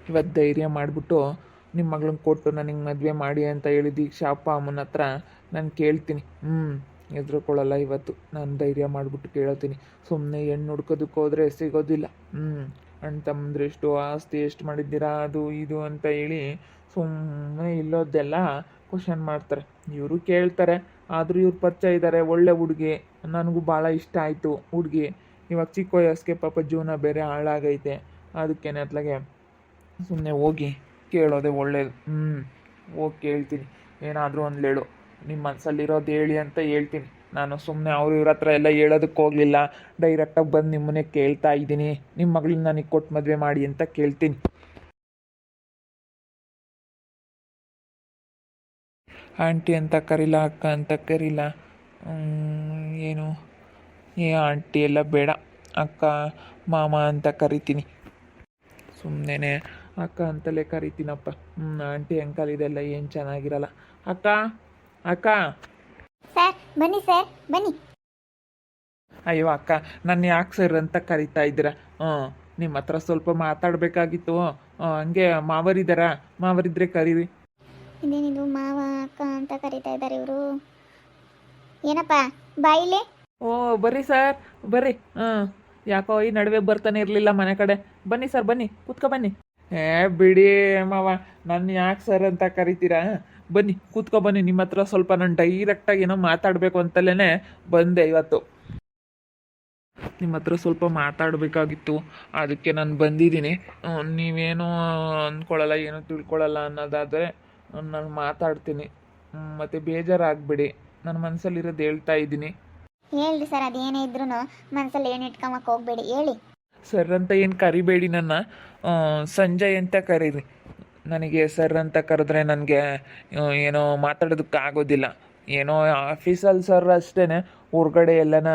ಇವತ್ತು ಧೈರ್ಯ ಮಾಡಿಬಿಟ್ಟು ನಿಮ್ಮ ಮಗಳನ್ನ ಕೊಟ್ಟು ನನಗೆ ಮದುವೆ ಮಾಡಿ ಅಂತ ಹೇಳಿ ದೀಕ್ಷಾ ಅಪ್ಪ ಅಮ್ಮನ ಹತ್ರ ನಾನು ಕೇಳ್ತೀನಿ. ಹೆದ್ರುಕೊಳ್ಳಲ್ಲ. ಇವತ್ತು ನಾನು ಧೈರ್ಯ ಮಾಡಿಬಿಟ್ಟು ಕೇಳ್ತೀನಿ. ಸುಮ್ಮನೆ ಹೆಣ್ಣು ಹುಡ್ಕೋದಕ್ಕೆ ಹೋದರೆ ಸಿಗೋದಿಲ್ಲ. ಅಣ್ಣ ತಮ್ಮಂದ್ರೆ ಎಷ್ಟು ಆಸ್ತಿ ಎಷ್ಟು ಮಾಡಿದ್ದೀರಾ ಅದು ಇದು ಅಂತ ಹೇಳಿ ಸುಮ್ಮನೆ ಇಲ್ಲೋದೆಲ್ಲ ಕ್ವಶನ್ ಮಾಡ್ತಾರೆ. ಇವರು ಕೇಳ್ತಾರೆ. ಆದರೂ ಇವ್ರು ಪರಿಚಯ ಇದ್ದಾರೆ, ಒಳ್ಳೆ ಹುಡುಗಿ, ನನಗೂ ಭಾಳ ಇಷ್ಟ ಆಯಿತು ಹುಡುಗಿ. ಇವಾಗ ಚಿಕ್ಕ ವಯಸ್ಸಿಗೆ ಪಾಪ ಜೀವನ ಬೇರೆ ಹಾಳಾಗೈತೆ. ಅದಕ್ಕೇನೆ ಅತ್ಲಾಗೆ ಸುಮ್ಮನೆ ಹೋಗಿ ಕೇಳೋದೆ ಒಳ್ಳೇದು. ಹೋಗಿ ಕೇಳ್ತೀನಿ. ಏನಾದರೂ ಒಂದು ಹೇಳು, ನಿಮ್ಮ ಮನಸ್ಸಲ್ಲಿರೋದು ಹೇಳಿ ಅಂತ ಹೇಳ್ತೀನಿ. ನಾನು ಸುಮ್ಮನೆ ಅವ್ರು ಇವ್ರ ಹತ್ರ ಎಲ್ಲ ಹೇಳೋದಕ್ಕೆ ಹೋಗಲಿಲ್ಲ. ಡೈರೆಕ್ಟಾಗಿ ಬಂದು ನಿಮ್ಮನ್ನೇ ಕೇಳ್ತಾ ಇದ್ದೀನಿ, ನಿಮ್ಮ ಮಗಳನ್ನ ನನಗೆ ಕೊಟ್ಟು ಮದುವೆ ಮಾಡಿ ಅಂತ ಕೇಳ್ತೀನಿ. ಆಂಟಿ ಅಂತ ಕರೀಲ, ಅಕ್ಕ ಅಂತ ಕರೀಲ, ಏನು ಆಂಟಿ ಎಲ್ಲ ಬೇಡ, ಅಕ್ಕ ಮಾಮ ಅಂತ ಕರಿತೀನಿ. ಸುಮ್ಮನೆ ಅಕ್ಕ ಅಂತಲೇ ಕರಿತೀನಪ್ಪ. ಆಂಟಿ ಅಂಕಲ್ ಇದೆಲ್ಲ ಏನು ಚೆನ್ನಾಗಿರಲ್ಲ. ಅಕ್ಕ ಅಕ್ಕ. ಸರ್ ಬನ್ನಿ ಸರ್ ಬನ್ನಿ. ಅಯ್ಯೋ ಅಕ್ಕ, ನನ್ನ ಯಾಕೆ ಸರ್ ಅಂತ ಕರಿತಾ ಇದ್ದೀರಾ? ನಿಮ್ಮ ಹತ್ರ ಸ್ವಲ್ಪ ಮಾತಾಡಬೇಕಾಗಿತ್ತು. ಹಂಗೆ ಮಾವರಿದ್ದಾರಾ? ಮಾವರಿದ್ರೆ ಕರೀರಿ. ಇದೇನಿದು ಮಾವ ಅಕ್ಕ ಅಂತ ಕರಿತಾ ಇದ್ದಾರೆ ಇವರು. ಏನಪ್ಪ ಬಾಯಿಲೆ? ಬರ್ರಿ ಸರ್ ಬರ್ರಿ. ಯಾಕೋ ಈ ನಡುವೆ ಬರ್ತಾನೆ ಇರಲಿಲ್ಲ ಮನೆ ಕಡೆ. ಬನ್ನಿ ಸರ್ ಬನ್ನಿ, ಕೂತ್ಕೊ ಬನ್ನಿ. ಬಿಡಿ ಮಾವ, ನನ್ನ ಯಾಕೆ ಸರ್ ಅಂತ ಕರಿತೀರಾ? ಬನ್ನಿ ಕೂತ್ಕೊ ಬನ್ನಿ. ನಿಮ್ಮ ಹತ್ರ ಸ್ವಲ್ಪ ನಾನು ಡೈರೆಕ್ಟಾಗಿ ಏನೋ ಮಾತಾಡಬೇಕು ಅಂತಲೇ ಬಂದೆ ಇವತ್ತು. ನಿಮ್ಮ ಹತ್ರ ಸ್ವಲ್ಪ ಮಾತಾಡಬೇಕಾಗಿತ್ತು, ಅದಕ್ಕೆ ನಾನು ಬಂದಿದ್ದೀನಿ. ನೀವೇನು ಅಂದ್ಕೊಳ್ಳಲ್ಲ, ಏನೂ ತಿಳ್ಕೊಳ್ಳಲ್ಲ ಅನ್ನೋದಾದರೆ ನಾನು ಮಾತಾಡ್ತೀನಿ. ಮತ್ತು ಬೇಜಾರಾಗಬೇಡಿ, ನನ್ನ ಮನಸ್ಸಲ್ಲಿರೋದು ಹೇಳ್ತಾ ಇದ್ದೀನಿ. ಹೇಳ್ರಿ ಸರ್, ಅದೇನೇ ಇದ್ರೂ ಮನಸ್ಸಲ್ಲಿ ಏನು ಇಟ್ಕೊಂಬಕ್ಕೆ ಹೋಗಬೇಡಿ, ಹೇಳಿ. ಸರ್ ಅಂತ ಏನು ಕರಿಬೇಡಿ, ನನ್ನ ಸಂಜಯ್ ಅಂತ ಕರೀರಿ. ನನಗೆ ಸರ್ ಅಂತ ಕರೆದ್ರೆ ನನಗೆ ಏನೋ ಮಾತಾಡೋದಕ್ಕೆ ಆಗೋದಿಲ್ಲ. ಏನೋ ಆಫೀಸಲ್ಲಿ ಸರ್ ಅಷ್ಟೇ, ಹೊರ್ಗಡೆ ಎಲ್ಲನ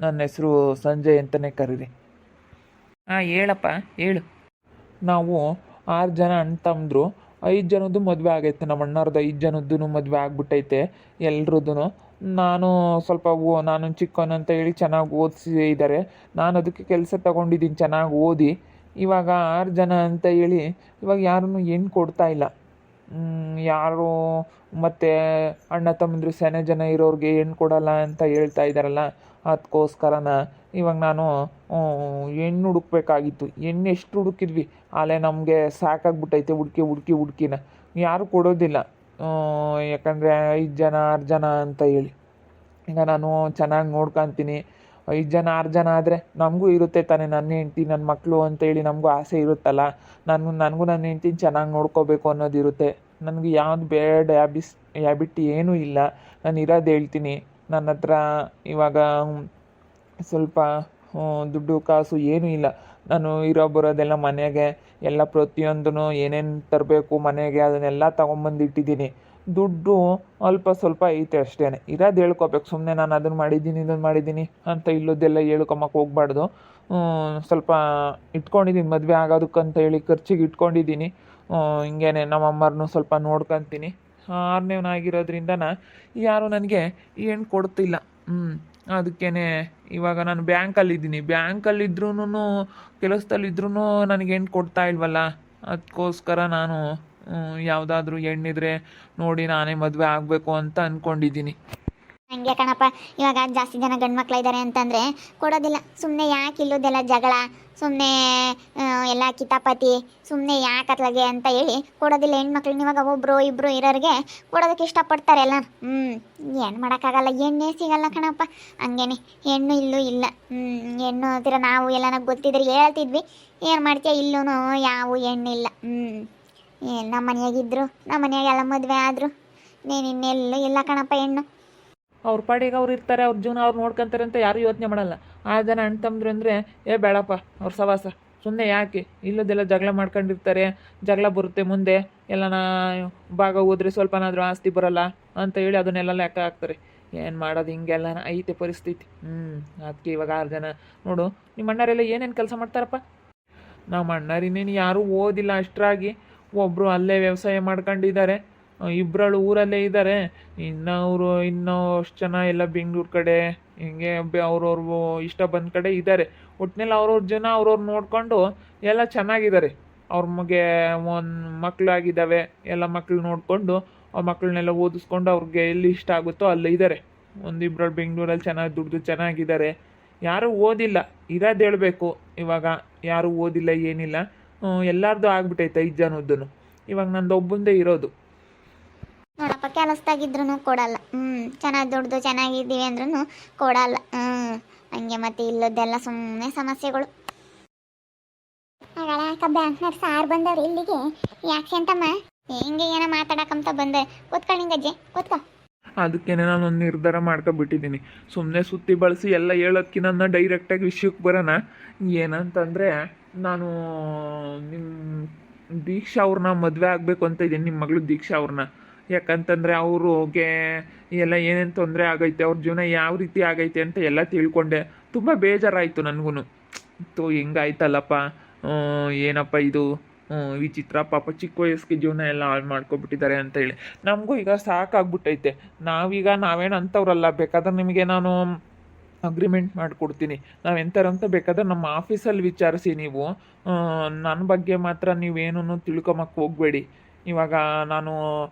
ನನ್ನ ಹೆಸರು ಸಂಜಯ್ ಅಂತಲೇ ಕರೀರಿ. ಹೇಳಪ್ಪ ಹೇಳು. ನಾವು 6 ಜನ ಅಣ್ಣ ತಮ್ಮದ್ರು. 5 ಜನದ್ದು ಮದುವೆ ಆಗೈತೆ. ನಮ್ಮ ಅಣ್ಣವ್ರದ್ದು 5 ಜನದ್ದು ಮದುವೆ ಆಗ್ಬಿಟ್ಟೈತೆ ಎಲ್ರದ್ದು. ನಾನು ಸ್ವಲ್ಪ ನಾನು ಚಿಕ್ಕವನು ಅಂತ ಹೇಳಿ ಚೆನ್ನಾಗಿ ಓದಿಸಿದ್ದಾರೆ. ನಾನು ಅದಕ್ಕೆ ಕೆಲಸ ತಗೊಂಡಿದ್ದೀನಿ ಚೆನ್ನಾಗಿ ಓದಿ. ಇವಾಗ 6 ಜನ ಅಂತ ಹೇಳಿ ಇವಾಗ ಯಾರನ್ನು ಹೆಣ್ಣು ಕೊಡ್ತಾ ಇಲ್ಲ. ಯಾರು ಮತ್ತು ಅಣ್ಣ ತಮ್ಮಂದ್ರು ಸೆನೆ ಜನ ಇರೋರಿಗೆ ಹೆಣ್ಣು ಕೊಡಲ್ಲ ಅಂತ ಹೇಳ್ತಾ ಇದ್ದಾರಲ್ಲ, ಅದಕ್ಕೋಸ್ಕರನ ಇವಾಗ ನಾನು ಹೆಣ್ಣು ಹುಡುಕ್ಬೇಕಾಗಿತ್ತು. ಹೆಣ್ಣು ಎಷ್ಟು ಹುಡುಕಿದ್ವಿ, ಅಲ್ಲೇ ನಮಗೆ ಸಾಕಾಗ್ಬಿಟ್ಟೈತೆ ಹುಡುಕಿನ ಯಾರು ಕೊಡೋದಿಲ್ಲ. ಯಾಕಂದರೆ 5 ಜನ 6 ಜನ ಅಂತ ಹೇಳಿ ಈಗ ನಾನು ಚೆನ್ನಾಗಿ ನೋಡ್ಕೊತೀನಿ. 5 ಜನ 6 ಜನ ಆದರೆ ನಮಗೂ ಇರುತ್ತೆ ತಾನೇ, ನನ್ನ ಹೆಂಡ್ತಿ ನನ್ನ ಮಕ್ಕಳು ಅಂತೇಳಿ ನಮಗೂ ಆಸೆ ಇರುತ್ತಲ್ಲ. ನನಗೂ ನನ್ನ ಹೆಂಡ್ತಿನ ಚೆನ್ನಾಗಿ ನೋಡ್ಕೋಬೇಕು ಅನ್ನೋದಿರುತ್ತೆ. ನನಗೆ ಯಾವ್ದು ಬ್ಯಾಡ್ ಹ್ಯಾಬಿಟ್ ಏನೂ ಇಲ್ಲ. ನಾನು ಇರೋದು ಹೇಳ್ತೀನಿ. ನನ್ನ ಹತ್ರ ಇವಾಗ ಸ್ವಲ್ಪ ದುಡ್ಡು ಕಾಸು ಏನೂ ಇಲ್ಲ. ನಾನು ಬರೋದೆಲ್ಲ ಮನೆಗೆ ಎಲ್ಲ ಪ್ರತಿಯೊಂದೂ ಏನೇನು ತರಬೇಕು ಮನೆಗೆ ಅದನ್ನೆಲ್ಲ ತೊಗೊಂಬಂದಿಟ್ಟಿದ್ದೀನಿ. ದುಡ್ಡು ಅಲ್ಪ ಸ್ವಲ್ಪ ಐತೆ ಅಷ್ಟೇ. ಇರೋದು ಹೇಳ್ಕೊಬೇಕು. ಸುಮ್ಮನೆ ನಾನು ಅದನ್ನು ಮಾಡಿದ್ದೀನಿ ಇದನ್ನು ಮಾಡಿದ್ದೀನಿ ಅಂತ ಇಲ್ಲೋದೆಲ್ಲ ಹೇಳ್ಕೊಂಬಕ್ಕೆ ಹೋಗ್ಬಾರ್ದು. ಸ್ವಲ್ಪ ಇಟ್ಕೊಂಡಿದ್ದೀನಿ ಮದುವೆ ಆಗೋದಕ್ಕಂತ ಹೇಳಿ ಖರ್ಚಿಗೆ ಇಟ್ಕೊಂಡಿದ್ದೀನಿ. ಹಿಂಗೇನೆ ನಮ್ಮ ಅಮ್ಮರನ್ನೂ ಸ್ವಲ್ಪ ನೋಡ್ಕೊತೀನಿ. 6ನೇವನಾಗಿರೋದ್ರಿಂದ ಯಾರು ನನಗೆ ಹೆಣ್ಣು ಕೊಡ್ತಿಲ್ಲ. ಅದಕ್ಕೇ ಇವಾಗ ನಾನು ಬ್ಯಾಂಕಲ್ಲಿದ್ದೀನಿ. ಬ್ಯಾಂಕಲ್ಲಿದ್ರೂ ಕೆಲಸದಲ್ಲಿದ್ರೂ ನನಗೆ ಹೆಣ್ಣು ಕೊಡ್ತಾ ಇಲ್ವಲ್ಲ. ಅದಕ್ಕೋಸ್ಕರ ನಾನು ಯಾವುದಾದ್ರೂ ಹೆಣ್ಣಿದ್ರೆ ನೋಡಿ ನಾನೇ ಮದುವೆ ಆಗಬೇಕು ಅಂತ ಅಂದ್ಕೊಂಡಿದ್ದೀನಿ. ಹಂಗೆ ಕಣಪ್ಪ, ಇವಾಗ ಜಾಸ್ತಿ ಜನ ಗಂಡು ಮಕ್ಳು ಇದ್ದಾರೆ ಅಂತಂದರೆ ಕೊಡೋದಿಲ್ಲ. ಸುಮ್ಮನೆ ಯಾಕೆ ಇಲ್ಲೋದೆಲ್ಲ ಜಗಳ, ಸುಮ್ಮನೆ ಎಲ್ಲ ಕಿತಾಪತಿ, ಸುಮ್ಮನೆ ಯಾಕೆ ಅತ್ಲಾಗೆ ಅಂತ ಹೇಳಿ ಕೊಡೋದಿಲ್ಲ ಹೆಣ್ಮಕ್ಳನ್ನ. ಇವಾಗ ಒಬ್ಬರು ಇಬ್ಬರು ಇರೋರಿಗೆ ಕೊಡೋದಕ್ಕೆ ಇಷ್ಟಪಡ್ತಾರೆ ಎಲ್ಲ. ಏನು ಮಾಡೋಕ್ಕಾಗಲ್ಲ, ಹೆಣ್ಣೇ ಸಿಗಲ್ಲ ಕಣಪ್ಪ. ಹಂಗೇನೆ ಹೆಣ್ಣು ಇಲ್ಲೂ ಇಲ್ಲ. ಹೆಣ್ಣು ಅಂತೀರ ನಾವು ಎಲ್ಲ ಗೊತ್ತಿದ್ರೆ ಹೇಳ್ತಿದ್ವಿ. ಏನು ಮಾಡ್ತೀಯ, ಇಲ್ಲೂ ಯಾವ ಹೆಣ್ಣಿಲ್ಲ. ನಮ್ಮ ಮನೆಯಾಗಿದ್ದರು, ನಮ್ಮ ಮನೆಯಾಗೆಲ್ಲ ಮದುವೆ ಆದರು. ಇನ್ನೆಲ್ಲೂ ಇಲ್ಲ ಕಣಪ್ಪ ಹೆಣ್ಣು. ಅವ್ರ ಪಾಡಿಗೆ ಅವ್ರು ಇರ್ತಾರೆ, ಅವ್ರ ಜೀವನ ಅವ್ರು ನೋಡ್ಕೊಂತಾರೆ ಅಂತ ಯಾರೂ ಯೋಚನೆ ಮಾಡಲ್ಲ. 6 ಜನ ಅಣ್ಣ ತಮ್ಮದ್ರು ಅಂದರೆ ಬೇಡಪ್ಪ ಅವ್ರ ಸವಾಸ. ಸುಮ್ಮನೆ ಯಾಕೆ ಇಲ್ಲದೆಲ್ಲ ಜಗಳ ಮಾಡ್ಕೊಂಡಿರ್ತಾರೆ. ಜಗಳ ಬರುತ್ತೆ ಮುಂದೆ ಎಲ್ಲನ ಭಾಗ ಹೋದ್ರೆ ಸ್ವಲ್ಪನಾದರೂ ಆಸ್ತಿ ಬರೋಲ್ಲ ಅಂತ ಹೇಳಿ ಅದನ್ನೆಲ್ಲ ಲೆಕ್ಕ ಹಾಕ್ತಾರೆ. ಏನು ಮಾಡೋದು, ಹಿಂಗೆಲ್ಲ ಐತೆ ಪರಿಸ್ಥಿತಿ. ಅದಕ್ಕೆ ಇವಾಗ 6 ಜನ ನೋಡು. ನಿಮ್ಮ ಅಣ್ಣರೆಲ್ಲ ಏನೇನು ಕೆಲಸ ಮಾಡ್ತಾರಪ್ಪ? ನಮ್ಮ ಅಣ್ಣರಿನೇನು ಯಾರೂ ಓದಿಲ್ಲ ಅಷ್ಟರಾಗಿ. ಒಬ್ಬರು ಅಲ್ಲೇ ವ್ಯವಸಾಯ ಮಾಡ್ಕೊಂಡಿದ್ದಾರೆ, ಇಬ್ಬರಳು ಊರಲ್ಲೇ ಇದ್ದಾರೆ. ಇನ್ನೂ ಅಷ್ಟು ಜನ ಎಲ್ಲ ಬೆಂಗಳೂರು ಕಡೆ ಹಿಂಗೆ ಅವ್ರವ್ರಿಗೂ ಇಷ್ಟ ಬಂದ ಕಡೆ ಇದ್ದಾರೆ. ಒಟ್ಟಿನಲ್ಲಿ ಅವ್ರವ್ರ ಜನ ಅವ್ರವ್ರು ನೋಡಿಕೊಂಡು ಎಲ್ಲ ಚೆನ್ನಾಗಿದ್ದಾರೆ. ಅವ್ರ ಮಗೆ ಒಂದು ಮಕ್ಕಳಾಗಿದ್ದಾವೆ, ಎಲ್ಲ ಮಕ್ಳು ನೋಡಿಕೊಂಡು ಆ ಮಕ್ಕಳನ್ನೆಲ್ಲ ಓದಿಸ್ಕೊಂಡು ಅವ್ರಿಗೆ ಎಲ್ಲಿ ಇಷ್ಟ ಆಗುತ್ತೋ ಅಲ್ಲಿ ಇದ್ದಾರೆ. ಒಂದಿಬ್ಬರಲ್ಲಿ ಬೆಂಗಳೂರಲ್ಲಿ ಚೆನ್ನಾಗಿ ದುಡ್ದು ಚೆನ್ನಾಗಿದ್ದಾರೆ. ಯಾರೂ ಓದಿಲ್ಲ, ಇರೋದು ಹೇಳಬೇಕು. ಇವಾಗ ಯಾರೂ ಓದಿಲ್ಲ, ಏನಿಲ್ಲ. ಎಲ್ಲರದು ಆಗ್ಬಿಟ್ಟೈತೆ 5 ಜನದ್ದು. ಇವಾಗ ನಂದು ಒಬ್ಬಂದೇ ಇರೋದು. ನೋಡಪ್ಪ, ಕೆಲಸದಾಗಿದ್ರು ಕೊಡಲ್ಲ. ಚೆನ್ನಾಗಿ ದುಡ್ದು ಚೆನ್ನಾಗಿದ್ದೀವಿ ಅಂದ್ರೂ ಕೊಡಲ್ಲ. ಹಂಗೆ ಮತ್ತೆ ಇಲ್ಲದೆಲ್ಲ ಸುಮ್ಮನೆ ಸಮಸ್ಯೆಗಳು. ಹಾಗಾದ್ರೆ ಅಕ್ಕ ಬ್ಯಾಂಕ್ನಾಗ ಸಾರ್ ಬಂದವ್ರು ಇಲ್ಲಿಗೆ ಯಾಕೆ ಅಂತಮ್ಮ? ಹಿಂಗೆ ಏನೋ ಮಾತಾಡಕಂತ ಬಂದೆ. ಕೂತ್ಕೊಳ್ಳಿ ಗಜ್ಜೆ, ಕೂತ್ಕೊ. ಅದಕ್ಕೇನೆ ನಾನೊಂದು ನಿರ್ಧಾರ ಮಾಡ್ಕೊಬಿಟ್ಟಿದ್ದೀನಿ. ಸುಮ್ಮನೆ ಸುತ್ತಿ ಬಳಸಿ ಎಲ್ಲ ಹೇಳೋದ್ಕಿನ್ನ ಡೈರೆಕ್ಟಾಗಿ ವಿಷಯಕ್ಕೆ ಬರೋಣ. ಏನಂತಂದರೆ, ನಾನು ನಿಮ್ಮ ದೀಕ್ಷಾ ಅವ್ರನ್ನ ಮದುವೆ ಆಗಬೇಕು ಅಂತ ಇದ್ದೀನಿ, ನಿಮ್ಮ ಮಗಳು ದೀಕ್ಷಾ ಅವ್ರನ್ನ. ಯಾಕಂತಂದರೆ ಅವ್ರಿಗೆ ಎಲ್ಲ ಏನೇನು ತೊಂದರೆ ಆಗೈತೆ, ಅವ್ರ ಜೀವನ ಯಾವ ರೀತಿ ಆಗೈತೆ ಅಂತ ಎಲ್ಲ ತಿಳ್ಕೊಂಡೆ. ತುಂಬ ಬೇಜಾರಾಯಿತು ನನಗೂ. ಹಿಂಗಾಯ್ತಲ್ಲಪ್ಪ, ಏನಪ್ಪ ಇದು ವಿಚಿತ್ರ. ಪಾಪ ಚಿಕ್ಕ ವಯಸ್ಸಿಗೆ ಜೀವನ ಎಲ್ಲ ಹಾಳು ಮಾಡ್ಕೊಬಿಟ್ಟಿದ್ದಾರೆ ಅಂತೇಳಿ ನಮಗೂ ಈಗ ಸಾಕಾಗ್ಬಿಟ್ಟೈತೆ. ನಾವೇನು ಅಂಥವ್ರಲ್ಲ. ಬೇಕಾದ್ರೆ ನಿಮಗೆ ನಾನು ಅಗ್ರಿಮೆಂಟ್ ಮಾಡಿಕೊಡ್ತೀನಿ. ನಾವು ಎಂಥರಂತ ಬೇಕಾದ್ರೆ ನಮ್ಮ ಆಫೀಸಲ್ಲಿ ವಿಚಾರಿಸಿ ನೀವು. ನನ್ನ ಬಗ್ಗೆ ಮಾತ್ರ ನೀವೇನೂ ತಿಳ್ಕೊಂಬಕ್ಕೆ ಹೋಗಬೇಡಿ. ಇವಾಗ ನಾನು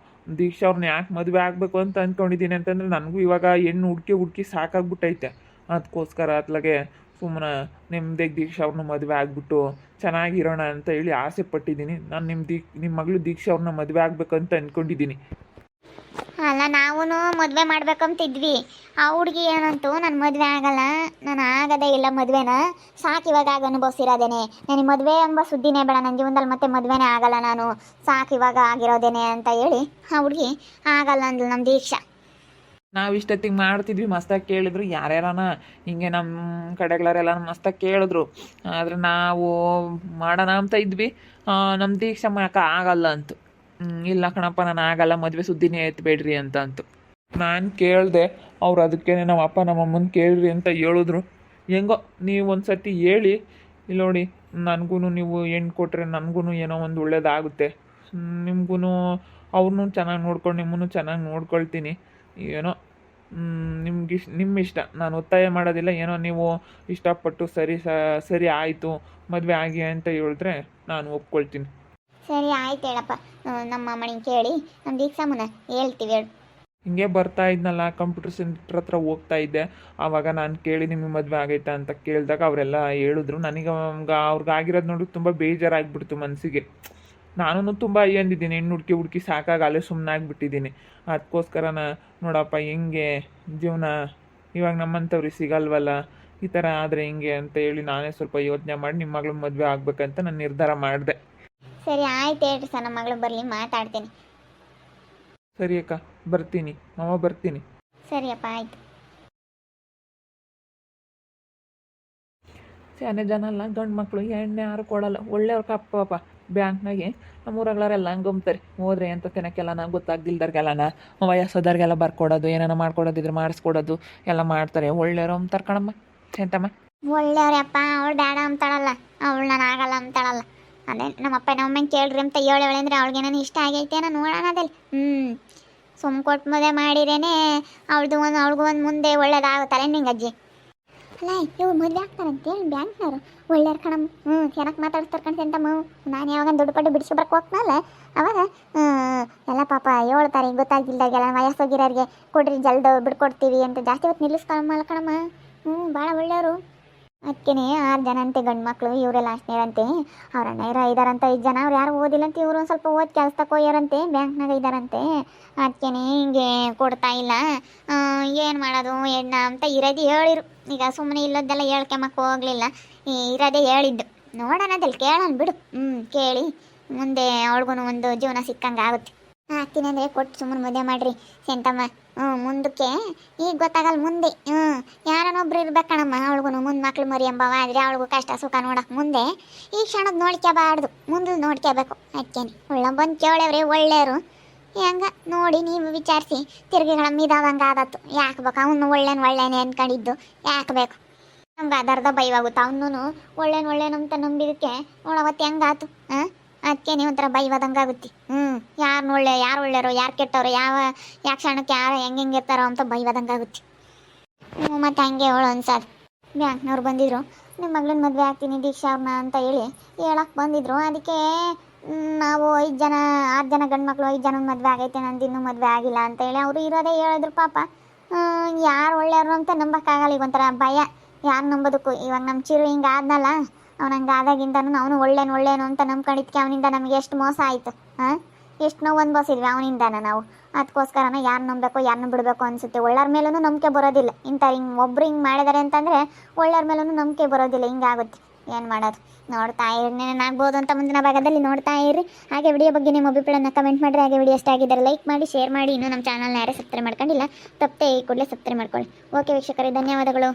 ದೀಕ್ಷಾ ಅವ್ರನ್ನ ಯಾಕೆ ಮದುವೆ ಆಗಬೇಕು ಅಂತ ಅಂದ್ಕೊಂಡಿದ್ದೀನಿ ಅಂತಂದರೆ, ನನಗೂ ಇವಾಗ ಹೆಣ್ಣು ಹುಡುಕಿ ಸಾಕಾಗ್ಬಿಟ್ಟೈತೆ. ಅದಕ್ಕೋಸ್ಕರ ಅತ್ಲಾಗೆ ಸುಮ್ಮನೆ ನಿಮ್ಮದೇ ದೀಕ್ಷಾ ಅವ್ರನ್ನ ಮದುವೆ ಆಗಿಬಿಟ್ಟು ಚೆನ್ನಾಗಿರೋಣ ಅಂತ ಹೇಳಿ ಆಸೆ ಪಟ್ಟಿದ್ದೀನಿ. ನಾನು ನಿಮ್ಮ ಮಗಳು ದೀಕ್ಷಾ ಅವ್ರನ್ನ ಮದುವೆ ಆಗ್ಬೇಕಂತ ಅಂದ್ಕೊಂಡಿದ್ದೀನಿ. ಅಲ್ಲ, ನಾವು ಮದುವೆ ಮಾಡ್ಬೇಕಂತಿದ್ವಿ. ಆ ಹುಡುಗಿ ಏನಂತೂ ನಾನು ಮದುವೆ ಆಗಲ್ಲ, ನಾನು ಆಗದೇ ಇಲ್ಲ ಮದುವೆನ, ಸಾಕು ಇವಾಗ ಆಗ ಅನುಭವಿಸಿರೋದೇನೆ, ನನಗೆ ಮದುವೆ ಎಂಬ ಸುದ್ದಿನೇ ಬೇಡ ನನ್ನ ಜೀವನದಲ್ಲಿ, ಮತ್ತೆ ಮದುವೆನೇ ಆಗಲ್ಲ ನಾನು, ಸಾಕು ಇವಾಗ ಆಗಿರೋದೇನೆ ಅಂತ ಹೇಳಿ ಆ ಹುಡುಗಿ ಆಗಲ್ಲ ಅಂದ್ಲು ನಮ್ಮ ದೀಕ್ಷಾ. ನಾವು ಇಷ್ಟೊತ್ತಿಗೆ ಮಾಡ್ತಿದ್ವಿ, ಮಸ್ತಾಗಿ ಕೇಳಿದ್ರು. ಯಾರ್ಯಾರನ ಹಿಂಗೆ ನಮ್ಮ ಕಡೆಗಳರೆಲ್ಲ ಮಸ್ತಾಗಿ ಕೇಳಿದ್ರು. ಆದರೆ ನಾವು ಮಾಡೋಣ ಅಂತ ಇದ್ವಿ. ನಮ್ಮ ದೀಕ್ಷಾ ಆಗಲ್ಲ ಅಂತು. ಇಲ್ಲ ಕಣಪ್ಪ, ನಾನು ಆಗಲ್ಲ, ಮದುವೆ ಸುದ್ದಿನೇ ಎತ್ತಬೇಡ್ರಿ ಅಂತು. ನಾನು ಕೇಳಿದೆ. ಅವ್ರು ಅದಕ್ಕೇ ನಮ್ಮ ಅಪ್ಪ ನಮ್ಮಮ್ಮನ ಕೇಳ್ರಿ ಅಂತ ಹೇಳಿದ್ರು. ಹೆಂಗೋ ನೀವು ಒಂದು ಸರ್ತಿ ಹೇಳಿ. ಇಲ್ಲಿ ನೋಡಿ, ನನಗೂ ನೀವು ಹೆಣ್ಣು ಕೊಟ್ಟರೆ ನನಗೂ ಏನೋ ಒಂದು ಒಳ್ಳೇದಾಗುತ್ತೆ. ನಿಮಗೂ ಅವ್ರನ್ನೂ ಚೆನ್ನಾಗಿ ನೋಡ್ಕೊಂಡು ನಿಮ್ಮನ್ನು ಚೆನ್ನಾಗಿ ನೋಡ್ಕೊಳ್ತೀನಿ. ಏನೋ ನಿಮ್ಮ ಇಷ್ಟ. ನಾನು ಒತ್ತಾಯ ಮಾಡೋದಿಲ್ಲ. ಏನೋ ನೀವು ಇಷ್ಟಪಟ್ಟು ಸರಿ ಆಯಿತು ಮದುವೆ ಆಗಿ ಅಂತ ಹೇಳಿದ್ರೆ ನಾನು ಒಪ್ಕೊಳ್ತೀನಿ. ಸರಿ ಆಯ್ತು ಹೇಳಪ್ಪ, ನಮ್ಮ ಅಮ್ಮನಿಗೆ ಕೇಳಿ ನಮ್ಮ ದೀಕ್ಷಾಮನ ಹೇಳ್ತೀವಿ ಹೇಳು. ಹಿಂಗೆ ಬರ್ತಾ ಇದ್ನಲ್ಲ, ಕಂಪ್ಯೂಟರ್ ಸೆಂಟ್ರ್ ಹತ್ರ ಹೋಗ್ತಾ ಇದ್ದೆ. ಆವಾಗ ನಾನು ಕೇಳಿ ನಿಮಗೆ ಮದುವೆ ಆಗೈತಾ ಅಂತ ಕೇಳಿದಾಗ ಅವರೆಲ್ಲ ಹೇಳಿದ್ರು. ನನಗೆ ಅವ್ರಿಗೆ ಆಗಿರೋದು ನೋಡಿ ತುಂಬ ಬೇಜಾರಾಗ್ಬಿಡ್ತು ಮನಸ್ಸಿಗೆ. ನಾನು ತುಂಬ ಅಂದಿದ್ದೀನಿ, ಹೆಣ್ಣು ಹುಡುಕಿ ಸಾಕಾಗಿ ಅಲ್ಲೇ ಸುಮ್ಮನೆ ಆಗಿಬಿಟ್ಟಿದ್ದೀನಿ. ಅದಕ್ಕೋಸ್ಕರ ನೋಡಪ್ಪ ಹೆಂಗೆ ಜೀವನ, ಇವಾಗ ನಮ್ಮಂಥವ್ರಿಗೆ ಸಿಗಲ್ವಲ್ಲ, ಈ ಥರ ಆದರೆ ಹಿಂಗೆ ಅಂತ ಹೇಳಿ ನಾನೇ ಸ್ವಲ್ಪ ಯೋಚನೆ ಮಾಡಿ ನಿಮ್ಮ ಮಗಳ ಮದುವೆ ಆಗ್ಬೇಕಂತ ನಾನು ನಿರ್ಧಾರ ಮಾಡಿದೆ. ಸರಿ ಆಯ್ತು ಹೇಳ್ರಿ ಸರ್, ನಮ್ಮ ಮಗಳು ಬರಲಿ, ಮಾತಾಡ್ತೀನಿ. ಸರಿ ಅಕ್ಕ, ಬರ್ತೀನಿ ಮಾವ, ಬರ್ತೀನಿ. ಸರಿಯಪ್ಪ, ಆಯಿತು. ಶಾನೆ ಜನ ಎಲ್ಲ ಗಂಡು ಮಕ್ಕಳು ಎಣ್ಣೆ ಯಾರು ಕೊಡಲ್ಲ. ಒಳ್ಳೆಯವ್ರ ಕಪ್ಪಪ್ಪ. ಬ್ಯಾಂಕ್ನಾಗೆ ನಮ್ಮೂರಗಳರೆಲ್ಲ ಹಂಗಂಬ್ತಾರೆ. ಹೋದ್ರೆ ಅಂತ ತಿನ್ನಕ್ಕೆಲ್ಲನ ಗೊತ್ತಾಗ್ದಿಲ್ದಾರ್ಗೆಲ್ಲನ ವಯಸ್ಸೋದವ್ರಿಗೆಲ್ಲ ಬರ್ಕೊಡೋದು, ಏನೇನೋ ಮಾಡ್ಕೊಡೋದಿದ್ರೆ ಮಾಡಿಸ್ಕೊಡೋದು ಎಲ್ಲ ಮಾಡ್ತಾರೆ. ಒಳ್ಳೆಯವ್ರು ಅಂತಾರೆ ಕಣಮ್ಮ. ಎಂತಮ್ಮ ಒಳ್ಳೆಯವ್ರಪ್ಪ. ಅವಳು ಬೇಡ ಅಂತಾಳಲ್ಲ, ಅವಳು ನಾನು ಆಗಲ್ಲ ಅಂತಾಳಲ್ಲ. ಅದೇ ನಮ್ಮಪ್ಪ ನಮ್ಮಮ್ಮನ ಕೇಳ್ರಿ ಅಂತ ಹೇಳಿ ಅಂದರೆ ಅವಳಿಗೆ ನಾನು ಇಷ್ಟ ಆಗೈತೆ ನಾನು ನೋಡೋಣ ಅದಲ್ಲಿ. ಸುಮ್ಮ ಕೊಟ್ಟು ಮದುವೆ ಮಾಡಿರೇನೆ ಅವಳಿಗೂ ಒಂದು ಮುಂದೆ ಒಳ್ಳೇದಾಗುತ್ತಲ್ಲ ನಿಂಗೆ ಅಜ್ಜಿ. ಅಲ್ಲ, ಇವ್ರು ಮದುವೆ ಆಗ್ತಾರಂತೆ ಬ್ಯಾಂಕ್ನವರು. ಒಳ್ಳೆಯವ್ರು ಕಣಮ್ಮ. ಚೆನ್ನಾಗಿ ಮಾತಾಡ್ತಾರೆ ಕಣ್ಸಂತಮ್ಮ. ನಾನು ಯಾವಾಗ ದುಡ್ಡು ಪಡ್ಡು ಬಿಡಿಸ್ಕೊಬರಕ್ಕೆ ಹೋಗ್ತಾನಲ್ಲ ಅವಾಗ ಎಲ್ಲ ಪಾಪ ಹೇಳ್ತಾರೆ, ಗೊತ್ತಾಗಿಲ್ದಾಗೆಲ್ಲ ವಯಸ್ಸೋಗಿರೋರಿಗೆ ಕೊಡ್ರಿ ಜಲ್ದು ಬಿಡ್ಕೊಡ್ತೀವಿ ಅಂತ ಜಾಸ್ತಿ ಹೊತ್ತು ನಿಲ್ಲಿಸ್ಕೊಳಲ್ಲ ಕಣಮ್ಮ. ಭಾಳ ಒಳ್ಳೆಯವರು. ಅದಕ್ಕೇ 6 ಜನ ಅಂತೆ ಗಂಡು ಮಕ್ಕಳು, ಇವರೆಲ್ಲ ಅಷ್ಟೇರಂತೆ. ಅವ್ರ ಅಣ್ಣ ಇದಾರಂತ 5 ಜನ. ಅವ್ರು ಯಾರು ಓದಿಲ್ಲ ಅಂತ, ಇವರು ಒಂದು ಸ್ವಲ್ಪ ಓದಿ ಕೆಲಸಕ್ಕೆ ಹೋಗ್ಯಾರಂತೆ, ಬ್ಯಾಂಕ್ನಾಗ ಇದ್ದಾರಂತೆ. ಅದಕ್ಕೇ ಹಿಂಗೆ ಕೊಡ್ತಾ ಇಲ್ಲ, ಏನು ಮಾಡೋದು ಎಣ್ಣ ಅಂತ ಇರೋದೇ ಹೇಳಿರು. ಈಗ ಸುಮ್ಮನೆ ಇಲ್ಲದೆಲ್ಲ ಹೇಳ್ಕೊಂಬಕ್ಕೆ ಹೋಗಲಿಲ್ಲ, ಇರೋದೇ ಹೇಳಿದ್ದು. ನೋಡೋಣ ಅದಲ್ಲಿ ಕೇಳೋಣ ಬಿಡು. ಕೇಳಿ ಮುಂದೆ ಅವಳಿಗೂ ಒಂದು ಜೀವನ ಸಿಕ್ಕಂಗೆ ಆಗುತ್ತೆ. ಆಗ್ತೀನಿ ಅಂದರೆ ಕೊಟ್ಟು ಸುಮ್ಮನೆ ಮದುವೆ ಮಾಡಿರಿ ಸೆಂತಮ್ಮ. ಮುಂದಕ್ಕೆ ಈಗ ಗೊತ್ತಾಗಲ್ಲ, ಮುಂದೆ ಯಾರನ್ನೊಬ್ರು ಇರ್ಬೇಕಣಮ್ಮ. ಅವಳಿಗೂ ಮುಂದೆ ಮಕ್ಳು ಮರಿ ಎಂಬವ ಆದರೆ ಅವಳಿಗೂ ಕಷ್ಟ ಸುಖ ನೋಡಕ್ಕೆ ಮುಂದೆ ಈ ಕ್ಷಣದ ನೋಡ್ಕೋಬಾರ್ದು, ಮುಂದೆ ನೋಡ್ಕೋಬೇಕು. ಅದಕ್ಕೇನೆ ಒಳ್ಳೆ ಬಂದು ಕೇಳವ್ರೆ ಒಳ್ಳೆಯವರು. ಹೆಂಗ ನೋಡಿ ನೀವು ವಿಚಾರಿಸಿ ತಿರುಗಿಗಳ ಮಿದಾದಂಗೆ ಆದತ್ತು. ಯಾಕೆ ಬೇಕು ಅವನು ಒಳ್ಳೆನೇ ಅಂದ್ಕೊಂಡಿದ್ದು ಯಾಕೆ ಬೇಕು? ನಮ್ಗೆ ಅದರ್ಧ ಬೈವಾಗುತ್ತೆ. ಅವನು ಒಳ್ಳೆನಂತ ನಂಬಿದಕ್ಕೆ ನೋಡವತ್ತು ಹೆಂಗಾತು. ಅದಕ್ಕೆ ನೀವು ಒಂಥರ ಬೈವಾದಂಗೆ ಆಗುತ್ತೆ. ಯಾರು ಒಳ್ಳೆಯರೋ ಯಾರು ಕೆಟ್ಟವರು, ಯಾವ ಕ್ಷಣಕ್ಕೆ ಯಾರು ಹೆಂಗಿರ್ತಾರೋ ಅಂತ ಬೈವಾದಂಗೆ ಆಗುತ್ತೆ. ಮತ್ತು ಹಂಗೆ ಅವಳು ಅನ್ಸೋದು. ಬ್ಯಾಂಕ್ನವ್ರು ಬಂದಿದ್ರು, ನಿಮ್ಮ ಮಗಳನ್ನ ಮದುವೆ ಆಗ್ತೀನಿ ದೀಕ್ಷಾ ಅವ್ರನ್ನ ಅಂತ ಹೇಳಿ ಹೇಳಕ್ಕೆ ಬಂದಿದ್ರು. ಅದಕ್ಕೆ ನಾವು 5 ಜನ 6 ಜನ ಗಂಡು ಮಕ್ಕಳು 5 ಜನ ಮದುವೆ ಆಗೈತೆ, ನಂದು ಇನ್ನೂ ಮದುವೆ ಆಗಿಲ್ಲ ಅಂತ ಹೇಳಿ ಅವರು ಇರೋದೇ ಹೇಳಿದ್ರು ಪಾಪ. ಯಾರು ಒಳ್ಳೆಯವರು ಅಂತ ನಂಬಕ್ಕಾಗಲ್ಲ. ಈಗ ಒಂಥರ ಭಯ ಯಾರು ನಂಬೋದಕ್ಕೂ. ಇವಾಗ ನಮ್ಮ ಚಿರು ಹಿಂಗೆ ಆದ್ನಲ್ಲ, ಅವ್ನು ಹಂಗೆ ಆದಾಗಿಂದನೂ ಅವನು ಒಳ್ಳೇನು ಅಂತ ನಂಬ್ಕೊಂಡಿದ್ದಕ್ಕೆ ಅವನಿಂದ ನಮಗೆ ಎಷ್ಟು ಮೋಸ ಆಯಿತು. ಎಷ್ಟು ನೋವು ಅನ್ಭವಿಸಿದ್ವಿ ಅವನಿಂದನ ನಾವು. ಅದಕ್ಕೋಸ್ಕರನ ಯಾರು ನಂಬಬೇಕು ಯಾರನ್ನ ಬಿಡಬೇಕು ಅನಿಸುತ್ತೆ. ಒಳ್ಳೆಯವ್ರ ಮೇಲೂ ನಂಬಿಕೆ ಬರೋದಿಲ್ಲ. ಒಬ್ರು ಹಿಂಗೆ ಮಾಡಿದ್ದಾರೆ ಅಂತಂದರೆ ಒಳ್ಳೆಯವ್ರ ಮೇಲೂ ನಂಬಿಕೆ ಬರೋದಿಲ್ಲ. ಹಿಂಗಾಗುತ್ತೆ, ಏನು ಮಾಡೋದು. ನೋಡ್ತಾ ಇರಿ, ಏನಾಗ್ಬೋದು ಅಂತ ಮುಂದಿನ ಭಾಗದಲ್ಲಿ ನೋಡ್ತಾ ಇರಿ. ಹಾಗೆ ವಿಡಿಯೋ ಬಗ್ಗೆ ನಿಮ್ಮ ಅಭಿಪ್ರಾಯನ ಕಮೆಂಟ್ ಮಾಡಿರಿ. ಹಾಗೆ ವಿಡಿಯೋ ಇಷ್ಟ ಆಗಿದ್ದರೆ ಲೈಕ್ ಮಾಡಿ, ಶೇರ್ ಮಾಡಿ. ಇನ್ನೂ ನಮ್ಮ ಚಾನಲ್ನ ಯಾರೇ ಸಬ್ಸ್ಕ್ರೈಬ್ ಮಾಡ್ಕೊಂಡಿಲ್ಲ ತಪ್ಪದೆ ಈ ಕೂಡಲೇ ಸಬ್ಸ್ಕ್ರೈಬ್ ಮಾಡ್ಕೊಳ್ಳಿ. ಓಕೆ ವೀಕ್ಷಕರೇ, ಧನ್ಯವಾದಗಳು.